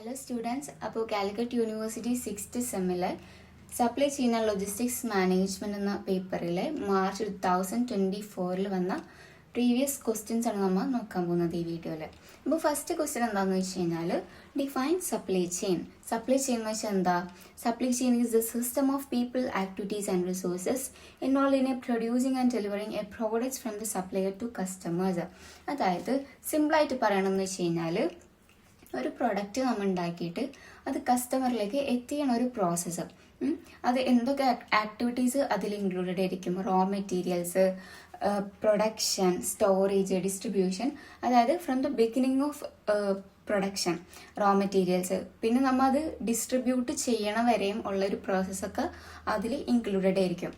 Hello students, അപ്പോൾ Calicut university 6th സെമ്മിലെ supply chain and logistics management എന്ന പേപ്പറിലെ മാർച്ച് 2024 വന്ന പ്രീവിയസ് ക്വസ്റ്റ്യൻസ് ആണ് നമ്മൾ നോക്കാൻ പോകുന്നത് ഈ വീഡിയോയിൽ. അപ്പോൾ ഫസ്റ്റ് ക്വസ്റ്റ്യൻ എന്താണെന്ന് വെച്ച് കഴിഞ്ഞാൽ define supply chain. Supply chain എന്ന് വെച്ചാൽ എന്താ? Supply chain is the system of people, activities and resources involve in a producing and delivering a products from the supplier to customers. അതായത് സിമ്പിളായിട്ട് പറയണമെന്ന് വെച്ച് കഴിഞ്ഞാൽ ഒരു പ്രൊഡക്റ്റ് നമ്മൾ ഉണ്ടാക്കിയിട്ട് അത് കസ്റ്റമറിലേക്ക് എത്തിക്കണ ഒരു പ്രോസസ്സ്. അത് എന്തൊക്കെ ആക്ടിവിറ്റീസ് അതിൽ ഇൻക്ലൂഡഡ് ആയിരിക്കും? Raw materials, production, storage, distribution. അതായത് from the beginning of production, raw materials, പിന്നെ നമ്മൾ അത് ഡിസ്ട്രിബ്യൂട്ട് ചെയ്യണ വരെയും ഉള്ളൊരു പ്രോസസ്സൊക്കെ അതിൽ ഇൻക്ലൂഡഡ് ആയിരിക്കും.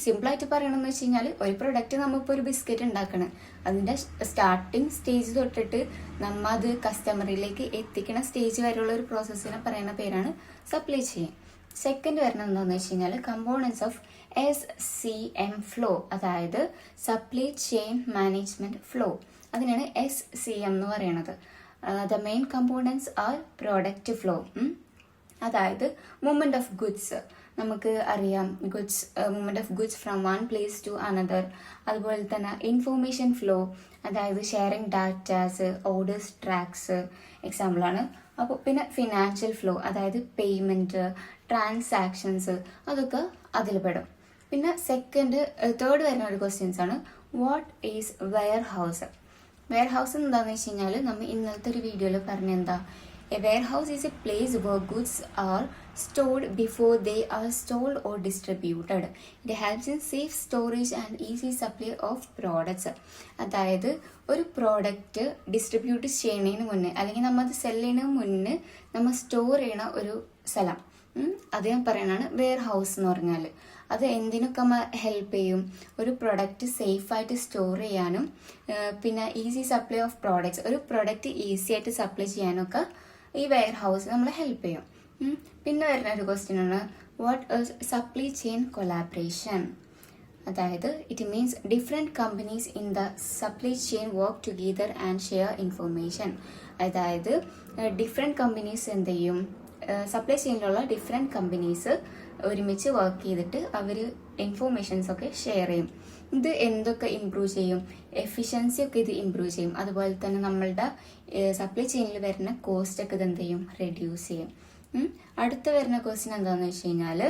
സിമ്പിളായിട്ട് പറയണമെന്ന് വെച്ച് കഴിഞ്ഞാൽ ഒരു പ്രൊഡക്റ്റ് നമ്മളിപ്പോൾ ഒരു ബിസ്ക്കറ്റ് ഉണ്ടാക്കണം, അതിൻ്റെ സ്റ്റാർട്ടിങ് സ്റ്റേജ് തൊട്ടിട്ട് നമ്മൾ അത് കസ്റ്റമറിലേക്ക് എത്തിക്കുന്ന സ്റ്റേജ് വരെയുള്ള ഒരു പ്രോസസ്സിനെ പറയുന്ന പേരാണ് സപ്ലൈ ചെയിൻ. സെക്കൻഡ് വരുന്നത് എന്താണെന്ന് വെച്ച് കഴിഞ്ഞാൽ കമ്പോണൻസ് ഓഫ് SCM ഫ്ലോ, അതായത് സപ്ലൈ ചെയിൻ മാനേജ്മെൻറ്റ് ഫ്ലോ. അതിനാണ് SCM എന്ന് പറയുന്നത്. The main components are product flow, അതായത് മൂവ്മെൻറ്റ് ഓഫ് ഗുഡ്സ്. നമുക്ക് അറിയാം goods, movement of goods from one place to another. അതുപോലെ തന്നെ ഇൻഫോർമേഷൻ ഫ്ലോ, അതായത് ഷെയറിങ് ഡാറ്റാസ്, ഓർഡേഴ്സ്, ട്രാക്സ് എക്സാമ്പിളാണ്. അപ്പോൾ പിന്നെ ഫിനാൻഷ്യൽ ഫ്ലോ, അതായത് പേയ്മെൻറ്റ്, ട്രാൻസാക്ഷൻസ്, അതൊക്കെ അതിൽ പെടും. പിന്നെ തേർഡ് വരുന്ന ഒരു ക്വസ്റ്റ്യൻസ് ആണ് what is warehouse. Wear house എന്താണെന്ന് വെച്ച് കഴിഞ്ഞാൽ നമ്മൾ ഇന്നലത്തെ ഒരു വീഡിയോയിൽ പറഞ്ഞ എന്താ? A warehouse is a place where goods are stored before they are sold or distributed. It helps in safe storage and easy supply of products. അതായത് ഒരു പ്രോഡക്റ്റ് ഡിസ്ട്രിബ്യൂട്ട് ചെയ്യുന്നതിന് മുന്നേ അല്ലെങ്കിൽ നമ്മൾ അത് സെല് ചെയ്യുന്നതിന് മുന്നേ നമ്മൾ സ്റ്റോർ ചെയ്യണ ഒരു സ്ഥലം, അത് ഞാൻ പറയണതാണ് വെയർ ഹൗസ് എന്ന് പറഞ്ഞാൽ. അത് എന്തിനൊക്കെ ഹെൽപ്പ് ചെയ്യും? ഒരു പ്രൊഡക്റ്റ് സേഫായിട്ട് സ്റ്റോർ ചെയ്യാനും പിന്നെ ഈസി സപ്ലൈ ഓഫ് പ്രോഡക്റ്റ്സ്, ഒരു പ്രൊഡക്റ്റ് ഈസി ആയിട്ട് സപ്ലൈ ചെയ്യാനൊക്കെ ഈ വെയർ ഹൗസ് നമ്മളെ ഹെൽപ്പ് ചെയ്യും. പിന്നെ വരുന്ന ഒരു ക്വസ്റ്റ്യൻ ആണ് what is supply chain collaboration. അതായത് it means different companies in the supply chain work together and share information. അതായത് ഡിഫറെൻറ്റ് കമ്പനീസ് എന്ത് ചെയ്യും? സപ്ലൈ ചെയിനിലുള്ള ഡിഫറെൻറ്റ് കമ്പനീസ് ഒരുമിച്ച് വർക്ക് ചെയ്തിട്ട് അവർ ഇൻഫോർമേഷൻസ് ഒക്കെ ഷെയർ ചെയ്യും. ഇത് എന്തൊക്കെ ഇമ്പ്രൂവ് ചെയ്യും? എഫിഷ്യൻസി ഒക്കെ ഇത് ഇമ്പ്രൂവ് ചെയ്യും. അതുപോലെ തന്നെ നമ്മളുടെ സപ്ലൈ ചെയിനിൽ വരുന്ന കോസ്റ്റ് ഒക്കെ ഇത് എന്ത് ചെയ്യും? റെഡ്യൂസ് ചെയ്യും. അടുത്ത വരുന്ന ക്വസ്റ്റ്യൻ എന്താണെന്ന് വെച്ച് കഴിഞ്ഞാൽ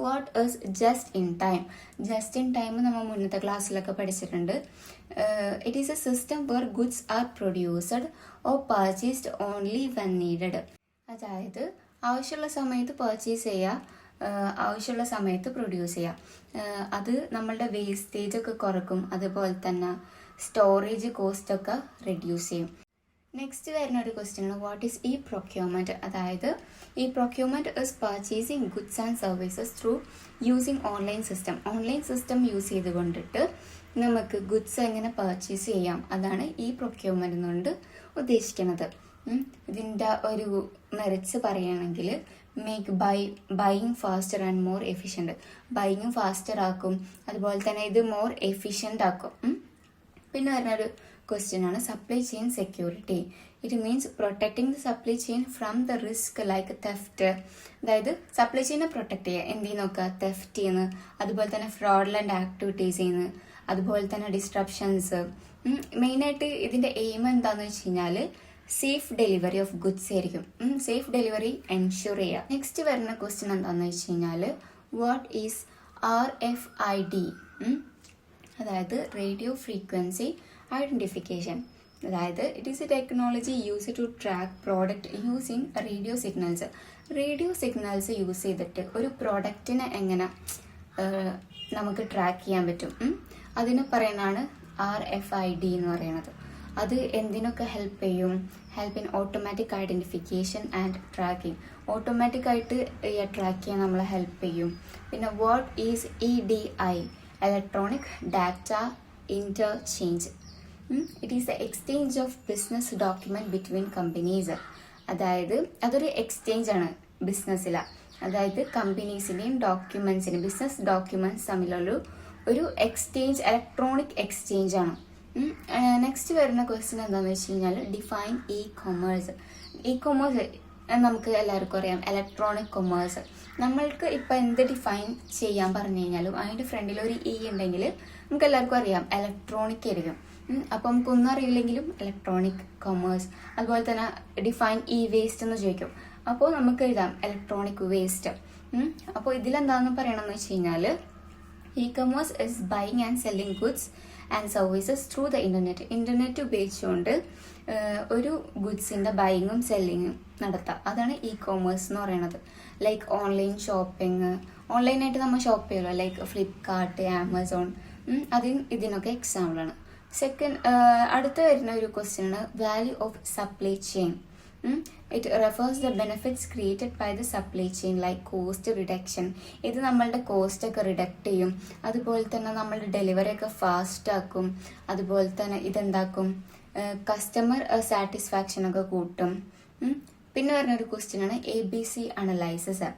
what is just in time. Just in time നമ്മൾ മുന്നത്തെ ക്ലാസ്സിലൊക്കെ പഠിച്ചിട്ടുണ്ട്. It is a system where goods are produced or purchased only when needed. അതായത് ആവശ്യമുള്ള സമയത്ത് പർച്ചേസ് ചെയ്യുക, ആവശ്യമുള്ള സമയത്ത് പ്രൊഡ്യൂസ് ചെയ്യുക. അത് നമ്മളുടെ വേസ്റ്റേജ് ഒക്കെ കുറക്കും. അതുപോലെ തന്നെ സ്റ്റോറേജ് കോസ്റ്റ് ഒക്കെ റെഡ്യൂസ് ചെയ്യും. നെക്സ്റ്റ് വരുന്ന ഒരു ക്വസ്റ്റ്യൻ ആണ് വാട്ട് ഈസ് ഇ പ്രൊക്യൂർമെൻറ്റ്. അതായത് ഈ procurement is purchasing goods and services through using online system. Online system use ചെയ്തുകൊണ്ടിട്ട് നമുക്ക് ഗുഡ്സ് എങ്ങനെ പർച്ചേസ് ചെയ്യാം, അതാണ് ഈ പ്രൊക്യൂർമെൻറ്റ് കൊണ്ട് ഉദ്ദേശിക്കുന്നത്. ഇതിൻ്റെ ഒരു മെറിറ്റ്സ് പറയുകയാണെങ്കിൽ make buying faster and more efficient. Buying faster ആക്കും, അതുപോലെ തന്നെ ഇത് മോർ എഫിഷ്യൻ്റ് ആക്കും. പിന്നെ വരുന്ന ഒരു ക്വസ്റ്റ്യൻ ആണ് supply chain security. It means protecting the supply chain from the risk like theft. അതായത് സപ്ലൈ ചെയിനെ പ്രൊട്ടക്ട് ചെയ്യുക എന്തിനൊക്കെ? തെഫ്റ്റ് ചെയ്യുന്നു, അതുപോലെ തന്നെ ഫ്രോഡുലൻ്റ് ആക്ടിവിറ്റീസ് ചെയ്യുന്നു, അതുപോലെ തന്നെ ഡിസ്ട്രപ്ഷൻസ്. മെയിനായിട്ട് ഇതിൻ്റെ എയിം എന്താണെന്ന് വെച്ച് കഴിഞ്ഞാൽ സേഫ് ഡെലിവറി ഓഫ് ഗുഡ്സ് ആയിരിക്കും. സേഫ് ഡെലിവറി എൻഷുർ ചെയ്യുക. നെക്സ്റ്റ് വരുന്ന ക്വസ്റ്റ്യൻ എന്താണെന്ന് വെച്ച് കഴിഞ്ഞാൽ വാട്ട് ഈസ് RFID. അതായത് റേഡിയോ ഫ്രീക്വൻസി ഐഡൻറ്റിഫിക്കേഷൻ. അതായത് it is a technology use to track product using radio signals. Radio signals use ചെയ്തിട്ട് ഒരു പ്രോഡക്റ്റിനെ എങ്ങനെ നമുക്ക് ട്രാക്ക് ചെയ്യാൻ പറ്റും, അതിന് പറയുന്നതാണ് RFID എന്ന് പറയുന്നത്. അത് എന്തിനൊക്കെ ഹെൽപ്പ് ചെയ്യും? Help in automatic identification and tracking. ഓട്ടോമാറ്റിക്കായിട്ട് ട്രാക്ക് ചെയ്യാൻ നമ്മളെ ഹെൽപ്പ് ചെയ്യും. പിന്നെ what is EDI, electronic data interchange. It is the exchange of business document between companies. അതായത് അതൊരു എക്സ്ചേഞ്ച് ആണ് ബിസിനസ്സിൽ. അതായത് കമ്പനീസിൻ്റെയും ഡോക്യുമെൻസിൻ്റെയും ബിസിനസ് ഡോക്യുമെൻറ്റ്സ് തമ്മിലുള്ള ഒരു എക്സ്ചേഞ്ച്, ഇലക്ട്രോണിക് എക്സ്ചേഞ്ച് ആണ്. നെക്സ്റ്റ് വരുന്ന ക്വസ്റ്റ്യൻ എന്താണെന്ന് വെച്ച് കഴിഞ്ഞാൽ define E commerce. E commerce നമുക്ക് എല്ലാവർക്കും അറിയാം, ഇലക്ട്രോണിക് കൊമേഴ്സ്. നമ്മൾക്ക് ഇപ്പം എന്ത് ഡിഫൈൻ ചെയ്യാൻ പറഞ്ഞു കഴിഞ്ഞാലും അതിൻ്റെ ഫ്രണ്ടിൽ ഒരു ഇ ഉണ്ടെങ്കിൽ നമുക്ക് എല്ലാവർക്കും അറിയാം ഇലക്ട്രോണിക് ആയിരിക്കും. അപ്പോൾ നമുക്കൊന്നും അറിയില്ലെങ്കിലും ഇലക്ട്രോണിക് കൊമേഴ്സ്. അതുപോലെ തന്നെ ഡിഫൈൻ ഇ വേസ്റ്റ് എന്ന് ചോദിക്കും, അപ്പോൾ നമുക്ക് എഴുതാം ഇലക്ട്രോണിക് വേസ്റ്റ്. അപ്പോൾ ഇതിലെന്താണെന്ന് പറയണമെന്ന് വെച്ച് കഴിഞ്ഞാൽ E commerce is buying and selling goods and services through the internet. Internet ഉപയോഗിച്ചുകൊണ്ട് ഒരു ഗുഡ്സിൻ്റെ ബൈയിങ്ങും സെല്ലിങ്ങും നടത്താം. അതാണ് ഇ കൊമേഴ്സ് എന്ന് പറയുന്നത്. ലൈക്ക് ഓൺലൈൻ ഷോപ്പിംഗ്, ഓൺലൈനായിട്ട് നമ്മൾ ഷോപ്പ് ചെയ്യുമല്ലോ, ലൈക്ക് ഫ്ലിപ്കാർട്ട്, ആമസോൺ, ഇതിനൊക്കെ എക്സാമ്പിളാണ്. അടുത്ത് വരുന്ന ഒരു ക്വസ്റ്റ്യൻ ആണ് value of supply chain. It refers the benefits created by the supply chain like cost reduction. ഇത് നമ്മളുടെ കോസ്റ്റ് ഒക്കെ റിഡക്ട് ചെയ്യും. അതുപോലെ തന്നെ നമ്മളുടെ ഡെലിവറി ഒക്കെ ഫാസ്റ്റ് ആക്കും. അതുപോലെ തന്നെ ഇതെന്താക്കും, കസ്റ്റമർ സാറ്റിസ്ഫാക്ഷൻ ഒക്കെ കൂട്ടും. പിന്നെ വരുന്നൊരു ക്വസ്റ്റ്യൻ ആണ് ABC analysis.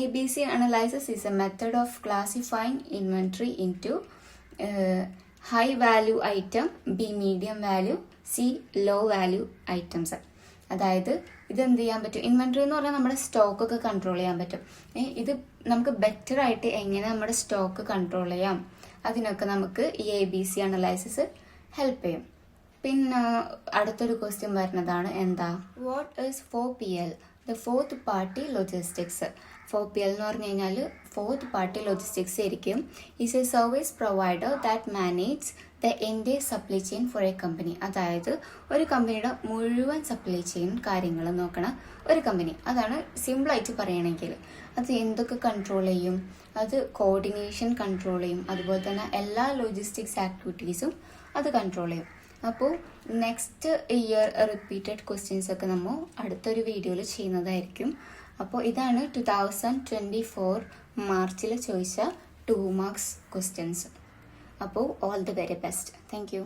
ABC analysis is a method of classifying inventory into high value item, B medium value, C low value items. അതായത് ഇതെന്ത് ചെയ്യാൻ പറ്റും, ഇൻവെൻട്രി എന്ന് പറഞ്ഞാൽ നമ്മുടെ സ്റ്റോക്കൊക്കെ കൺട്രോൾ ചെയ്യാൻ പറ്റും. ഇത് നമുക്ക് ബെറ്റർ ആയിട്ട് എങ്ങനെ നമ്മുടെ സ്റ്റോക്ക് കൺട്രോൾ ചെയ്യാം, അതിനൊക്കെ നമുക്ക് ഈ ABC അനലൈസിസ് ഹെൽപ്പ് ചെയ്യും. പിന്നെ അടുത്തൊരു ക്വസ്റ്റ്യൻ വരുന്നതാണ് എന്താ, what is 4PL, the fourth party logistics. 4PL എന്ന് പറഞ്ഞു കഴിഞ്ഞാൽ ഫോർത്ത് പാർട്ടി ലോജിസ്റ്റിക്സ് ആയിരിക്കും. Is a service provider that manage the entire supply chain for a company. അതായത് ഒരു കമ്പനിയുടെ മുഴുവൻ സപ്ലൈ ചെയിൻ കാര്യങ്ങൾ നോക്കണ ഒരു കമ്പനി. അതാണ് സിമ്പിളായിട്ട് പറയണമെങ്കിൽ. അത് എന്തൊക്കെ കൺട്രോൾ ചെയ്യും, അത് കോർഡിനേഷൻ കൺട്രോൾ ചെയ്യും. അതുപോലെ തന്നെ എല്ലാ ലോജിസ്റ്റിക്സ് ആക്ടിവിറ്റീസും അത് കൺട്രോൾ ചെയ്യും. അപ്പോൾ നെക്സ്റ്റ് ഇയർ റിപ്പീറ്റഡ് ക്വസ്റ്റ്യൻസ് ഒക്കെ നമ്മൾ അടുത്തൊരു വീഡിയോയിൽ ചെയ്യുന്നതായിരിക്കും. അപ്പോൾ ഇതാണ് 2024 മാർച്ചിൽ ചോദിച്ച 2 മാർക്സ് ക്വസ്റ്റ്യൻസ്. അപ്പോൾ all the very best. Thank you.